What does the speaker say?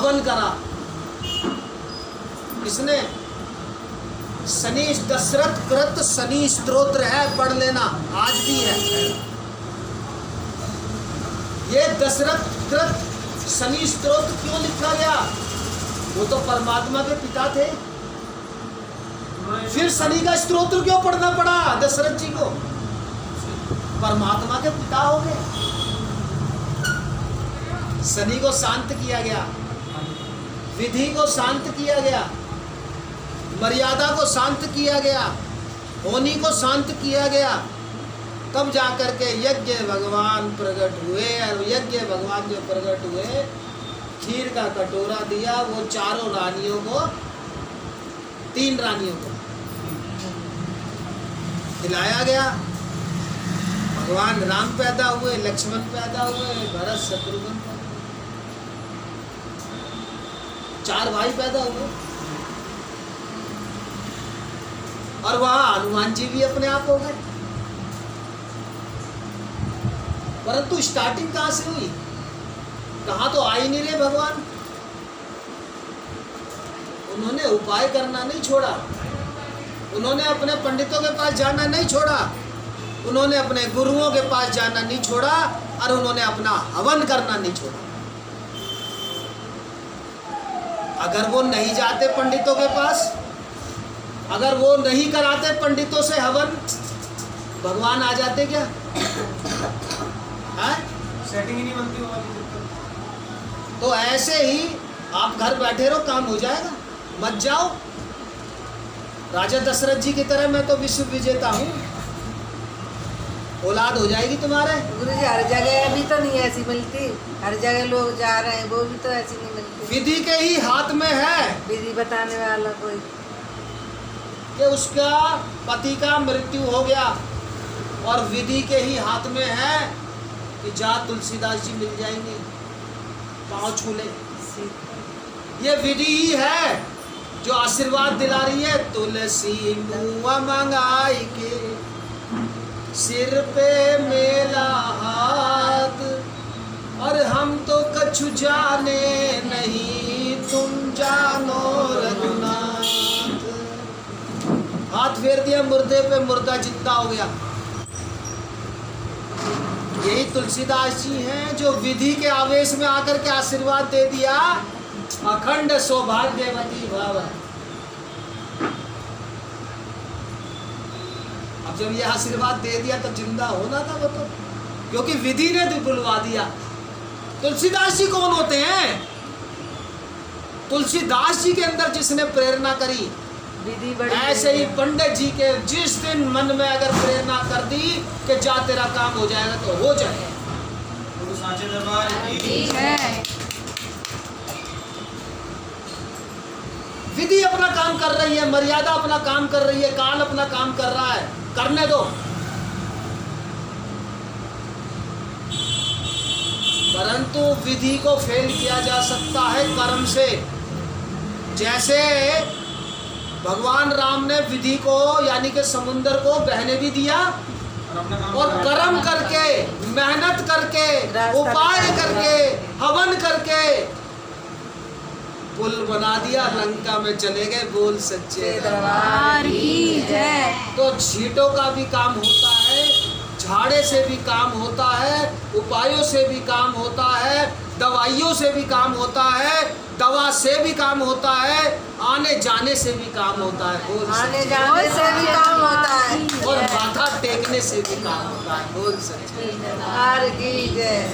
हवन करा। किसने? शनि दशरथ कृत शनि स्तोत्र है, पढ़ लेना, आज भी है। ये दशरथ कृत शनि स्तोत्र क्यों लिखा गया? वो तो परमात्मा के पिता थे, फिर शनि का स्तोत्र क्यों पढ़ना पड़ा दशरथ जी को? परमात्मा के पिता हो गए। शनि को शांत किया गया, विधि को शांत किया गया, मर्यादा को शांत किया गया, होनी को शांत किया गया, तब जाकर के यज्ञ भगवान प्रकट हुए। और यज्ञ भगवान जो प्रकट हुए, खीर का कटोरा दिया, वो चारों रानियों को, 3 रानियों को खिलाया गया। भगवान राम पैदा हुए, लक्ष्मण पैदा हुए, भरत शत्रुघ्न, 4 भाई पैदा हुए। और वहां हनुमान जी भी अपने आप हो गए। परंतु स्टार्टिंग कहां से हुई? कहां तो आ ही नहीं रहे भगवान। उन्होंने उपाय करना नहीं छोड़ा, उन्होंने अपने पंडितों के पास जाना नहीं छोड़ा, उन्होंने अपने गुरुओं के पास जाना नहीं छोड़ा, और उन्होंने अपना हवन करना नहीं छोड़ा। अगर वो नहीं जाते पंडितों के पास, अगर वो नहीं कराते पंडितों से हवन, भगवान आ जाते क्या? सेटिंग ही नहीं बनती होगी। तो ऐसे ही आप घर बैठे रहो, काम हो जाएगा, मत जाओ। राजा दशरथ जी की तरह मैं तो विश्व विजेता हूँ, औलाद हो जाएगी तुम्हारे। गुरुजी हर जगह भी तो नहीं ऐसी मिलती, हर जगह लोग जा रहे हैं, वो भी तो ऐसी नहीं मिलती। विधि के ही हाथ में है विधि बताने वाला कोई, कि उसका पति का मृत्यु हो गया, और विधि के ही हाथ में है कि जा तुलसीदास जी मिल जाएंगे, पाँव छू ले। ये विधि ही है जो आशीर्वाद दिला रही है। तुलसी मुआ मंगाई के सिर पे मेला हाथ, और हम तो कछु जाने नहीं, तुम जानो रघुनाथ। हाथ फेर दिया मुर्दे पे, मुर्दा जिंदा हो गया। यही तुलसीदास जी हैं जो विधि के आवेश में आकर के आशीर्वाद दे दिया, अखंड सौभाग्यवती भव। अब जब ये आशीर्वाद दे दिया तो जिंदा होना था वो तो, क्योंकि विधि ने बुलवा दिया। तुलसीदास जी कौन होते हैं? तुलसीदास जी के अंदर जिसने प्रेरणा करी, विधि बड़ी। ऐसे ही पंडित जी के जिस दिन मन में अगर प्रेरणा कर दी कि जा तेरा काम हो जाएगा तो हो जाएगा। गुरु सांचे दरबार की है। विधि अपना काम कर रही है, मर्यादा अपना काम कर रही है, काल अपना काम कर रहा है, करने दो। परंतु विधि को फेल किया जा सकता है कर्म से। जैसे भगवान राम ने विधि को यानी कि समुद्र को बहने भी दिया, और कर्म करके, मेहनत करके, उपाय करके, हवन करके पुल बना दिया, लंका में चले गए। बोल सच्चे दरबार की जय। तो छींटों का भी काम होता है, झाड़े से भी काम होता है, उपायों से भी काम होता है, दवाइयों से भी काम होता है, दवा से भी काम होता है, आने जाने से भी काम होता है। बोल आने जाने से भी काम होता है, और माथा टेकने से भी काम होता है। बोल सच्चे दरबार की जय।